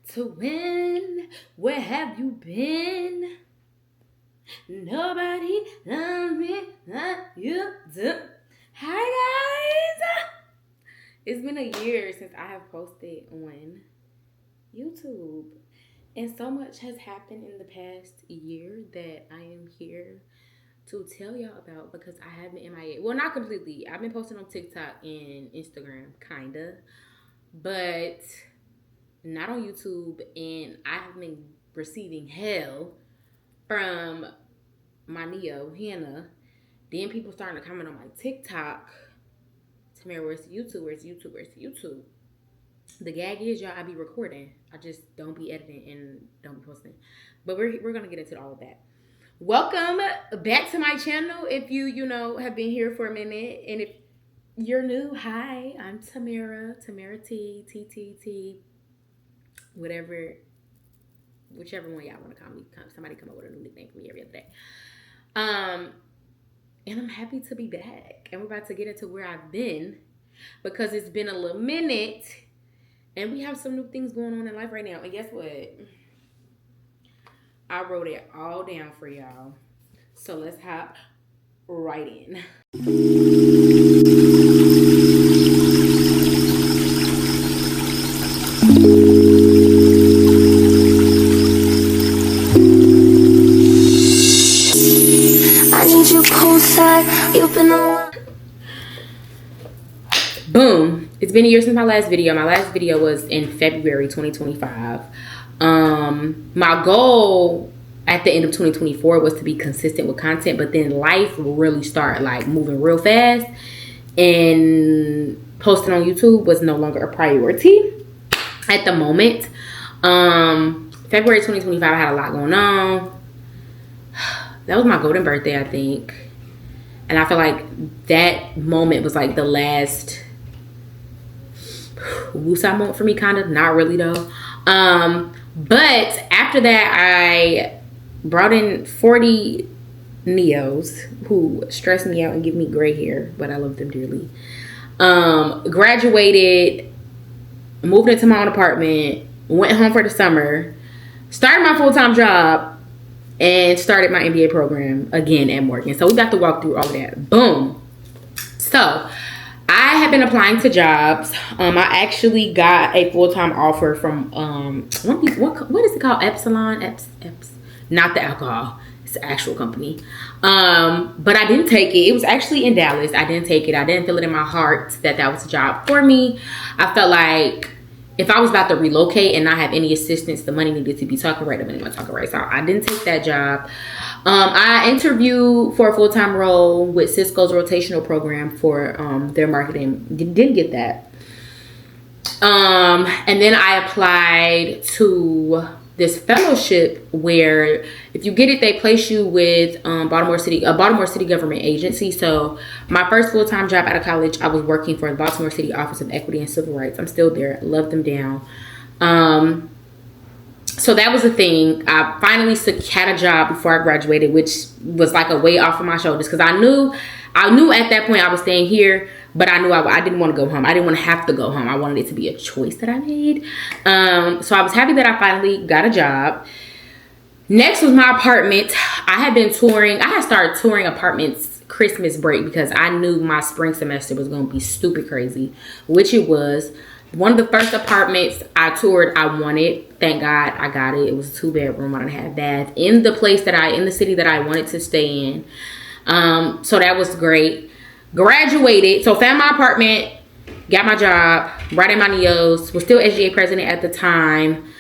to win. Where have you been? Nobody loves me like you do. Hi guys! It's been a year since I have posted on YouTube. And so much has happened in the past year that I am here to tell y'all about because I have been MIA. Well, not completely. I've been posting on TikTok and Instagram, kinda. But not on YouTube. And I have been receiving hell from my Neo, Hannah. Then people starting to comment on my TikTok. Tamara, where's YouTube? Where's YouTube? Where's YouTube? The gag is, y'all, I be recording. I just don't be editing and don't be posting. But we're going to get into all of that. Welcome back to my channel. If you have been here for a minute. And if you're new, hi, I'm Tamara T, T, whatever, whichever one y'all want to call me. Somebody come up with a new nickname for me every other day. And I'm happy to be back. And we're about to get into where I've been because it's been a little minute. And we have some new things going on in life right now. And guess what? I wrote it all down for y'all. So let's hop right in. I need you poolside. You've been on. Boom. It's been a year since my last video. My last video was in February 2025. My goal at the end of 2024 was to be consistent with content, but then life really started like moving real fast and posting on YouTube was no longer a priority at the moment. February 2025, I had a lot going on. That was my golden birthday, I think. And I feel like that moment was like the last woosah moment for me, kind of. Not really, though. But after that, I brought in 40 Neos who stress me out and give me gray hair, but I love them dearly. Graduated, moved into my own apartment, went home for the summer, started my full-time job, and started my MBA program again at Morgan. So we got to walk through all of that. Boom. So I have been applying to jobs. I actually got a full-time offer from what is it called? Epsilon? Not the alcohol. It's the actual company. But I didn't take it. It was actually in Dallas. I didn't take it. I didn't feel it in my heart that was a job for me. I felt like if I was about to relocate and not have any assistance, the money needed to be talking right. The money was talking right. So I didn't take that job. I interviewed for a full-time role with Cisco's rotational program for their marketing. Didn't get that. And then I applied to this fellowship where if you get it, they place you with a Baltimore City government agency. So my first full-time job out of college, I was working for the Baltimore City Office of Equity and Civil Rights. I'm still there. Love them down. So that was a thing. I finally had a job before I graduated, which was like a weight off of my shoulders because I knew at that point I was staying here, but I knew I didn't want to go home. I didn't want to have to go home. I wanted it to be a choice that I made. So I was happy that I finally got a job. Next was my apartment. I had been touring. I had started touring apartments Christmas break because I knew my spring semester was going to be stupid crazy, which it was. One of the first apartments I toured, I wanted. Thank God I got it. It was a 2-bedroom, 1.5 bath in the city that I wanted to stay in. So that was great. Graduated, so found my apartment, got my job, writing my Neos, was still SGA president at the time,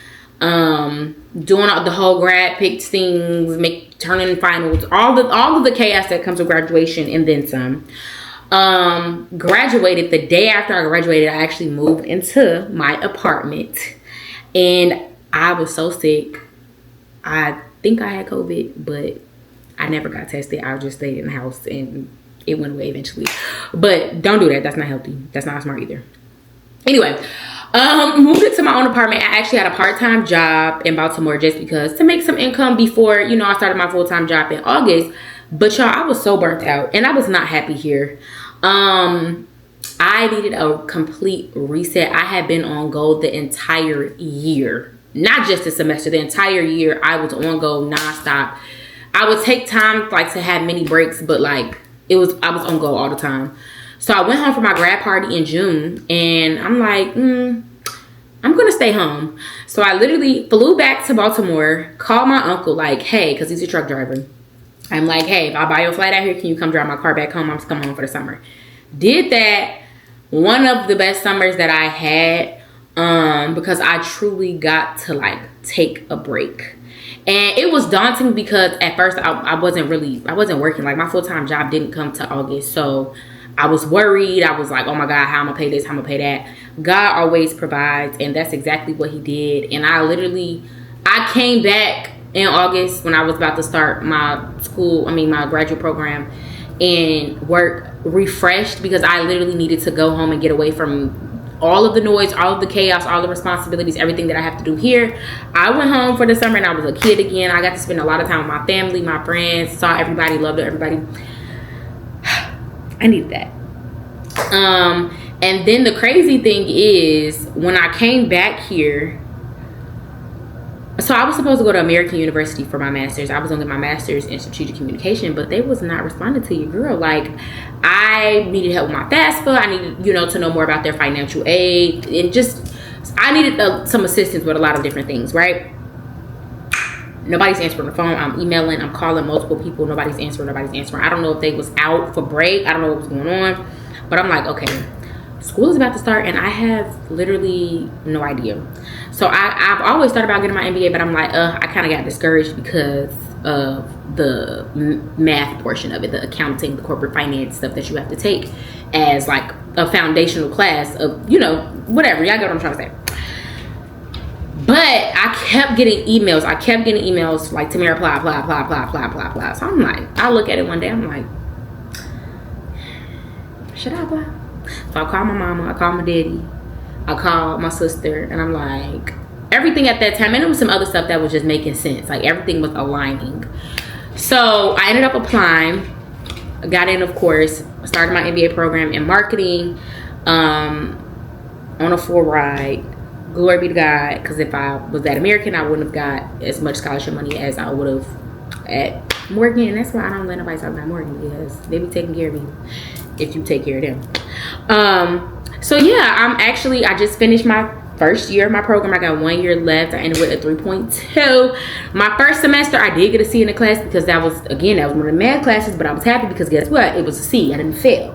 doing all the whole grad picks things, turning finals, all of the chaos that comes with graduation and then some. Graduated. The day after I graduated, I actually moved into my apartment and I was so sick. I think I had COVID, but I never got tested. I just stayed in the house and it went away eventually. But don't do that. That's not healthy. That's not smart either. Anyway, moved into my own apartment. I actually had a part-time job in Baltimore just because to make some income before, I started my full-time job in August. But y'all, I was so burnt out and I was not happy here. I needed a complete reset. I had been on gold the entire year. not just the semester, the entire year, I was on go nonstop. I would take time like to have mini breaks, but like I was on go all the time. So I went home for my grad party in June, and I'm like, I'm gonna stay home. So I literally flew back to Baltimore, called my uncle, like, hey, because he's a truck driver. I'm like, hey, if I buy you a flight out here, can you come drive my car back home? I'm just coming home for the summer. Did that. One of the best summers that I had, because I truly got to like take a break. And it was daunting because at first I wasn't working. Like my full-time job didn't come to August. So I was worried. I was like, oh my God, how I'm gonna pay this, how I'm gonna pay that. God always provides, and that's exactly what he did. And I came back in August when I was about to start my my graduate program, and work refreshed, because I literally needed to go home and get away from all of the noise, all of the chaos, all the responsibilities, everything that I have to do here. I went home for the summer and I was a kid again. I got to spend a lot of time with my family, my friends, saw everybody, loved everybody. I needed that. And then the crazy thing is, when I came back here, so I was supposed to go to American University for my master's. I was going to get my master's in strategic communication, but they was not responding to your girl. Like, I needed help with my FAFSA. I needed, to know more about their financial aid, and just, I needed some assistance with a lot of different things, right? Nobody's answering the phone. I'm emailing, I'm calling multiple people. Nobody's answering. I don't know if they was out for break. I don't know what was going on, but I'm like, okay, school is about to start and I have literally no idea. So I've always thought about getting my MBA, but I'm like, I kind of got discouraged because of the math portion of it, the accounting, the corporate finance stuff that you have to take as like a foundational class of, whatever. Y'all get what I'm trying to say. But I kept getting emails. Like, Tamara, apply. So I'm like, I look at it one day, I'm like, should I apply? So I called my mama, I called my daddy, I called my sister, and I'm like, everything at that time, and there was some other stuff that was just making sense. Like, everything was aligning. So I ended up applying. I got in, of course, started my MBA program in marketing, on a full ride. Glory be to God, because if I was at American, I wouldn't have got as much scholarship money as I would have at Morgan. And that's why I don't let nobody talk about Morgan, because they be taking care of me if you take care of them. So yeah, I just finished my first year of my program. I got 1 year left. I ended with a 3.2. My first semester, I did get a C in the class, because that was one of the math classes, but I was happy because guess what? It was a C. I didn't fail.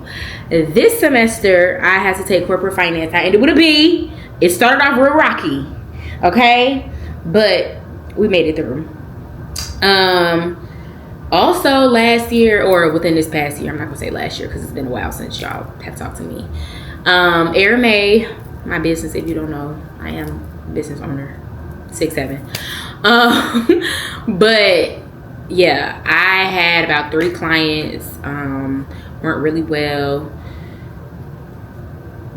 This semester, I had to take corporate finance. I ended with a B. It started off real rocky, okay? But we made it through. Also last year, or within this past year, I'm not gonna say last year because it's been a while since y'all have talked to me. Air May, my business, if you don't know, I am a business owner, 6'7". But yeah, I had about 3 clients, weren't really well.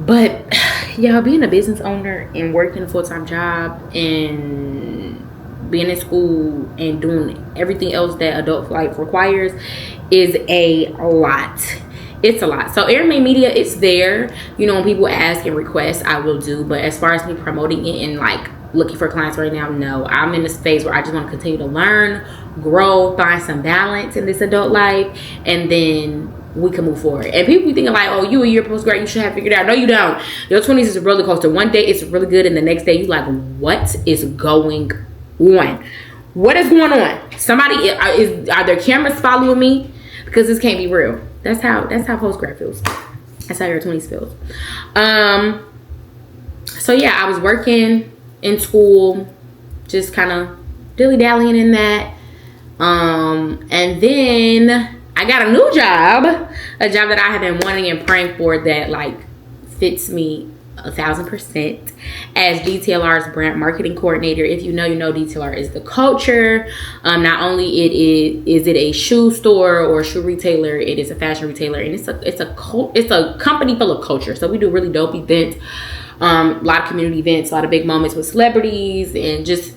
But y'all, being a business owner and working a full-time job and being in school and doing everything else that adult life requires is a lot. It's a lot. So Air May Media, it's there. When people ask and request, I will do. But as far as me promoting it and like looking for clients right now, no. I'm in this phase where I just want to continue to learn, grow, find some balance in this adult life, and then we can move forward. And people be thinking like, oh, you a year post-grad, you should have figured it out. No, you don't. Your 20s is a roller coaster. One day it's really good, and the next day you like, what is going on? What is going on? Somebody are there cameras following me? Because this can't be real. That's how post-grad feels. That's how your 20s feels. So yeah, I was working in school, just kind of dilly-dallying in that. And then I got a new job, a job that I have been wanting and praying for, that like fits me 1,000%, as DTLR's brand marketing coordinator. If you know, DTLR is the culture. Not only is it a shoe store or shoe retailer, it is a fashion retailer, and it's a company full of culture. So we do really dope events, a lot of community events, a lot of big moments with celebrities, and just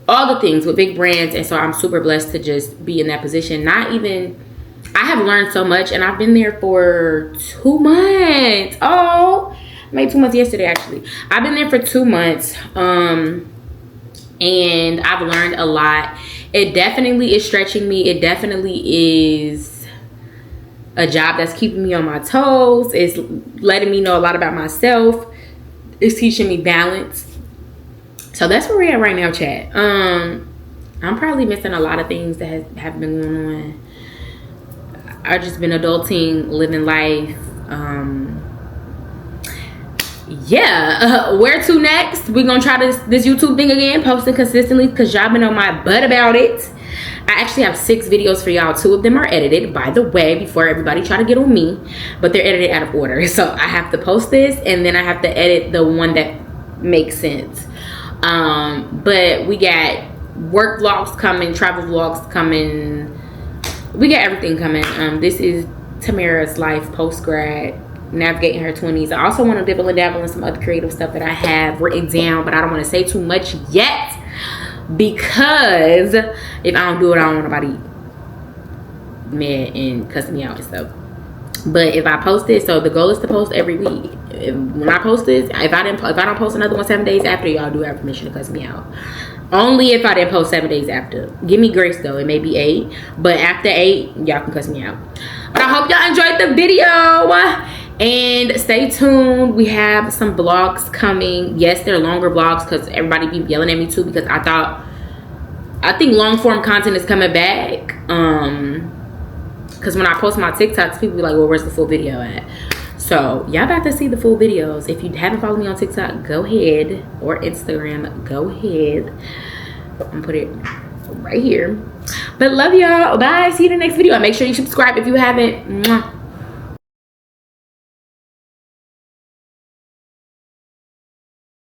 all the things with big brands. And so I'm super blessed to just be in that position. I have learned so much, and I've been there for 2 months. Oh, I made 2 months yesterday, actually. I've been there for 2 months. and I've learned a lot. It definitely is stretching me. It definitely is a job that's keeping me on my toes. It's letting me know a lot about myself. It's teaching me balance. So that's where we're at right now, chat. I'm probably missing a lot of things that have been going on. I've just been adulting, living life. Where to next? We're gonna try this YouTube thing again, posting consistently, because y'all been on my butt about it. I actually have 6 videos for y'all. 2 of them are edited, by the way, before everybody try to get on me, but they're edited out of order. So I have to post this, and then I have to edit the one that makes sense. But we got work vlogs coming, travel vlogs coming. We got everything coming. This is Tamara's life post-grad, navigating her 20s. I also want to dibble and dabble in some other creative stuff that I have written down, but I don't want to say too much yet, because if I don't do it, I don't want nobody mad and cuss me out and stuff. But if I post it, so the goal is to post every week. When I post this, if I don't post another one 7 days after, y'all do have permission to cuss me out. Only if I didn't post 7 days after. Give me grace though. It may be 8, but after 8, y'all can cuss me out. But I hope y'all enjoyed the video, and stay tuned. We have some vlogs coming. Yes, they're longer vlogs because everybody be yelling at me too, because I think long form content is coming back. Because when I post my TikToks, people be like, well, where's the full video at? So y'all about to see the full videos. If you haven't followed me on TikTok, go ahead, or Instagram, go ahead. I'm gonna put it right here. But love y'all. Bye. See you in the next video. And make sure you subscribe if you haven't. Mwah.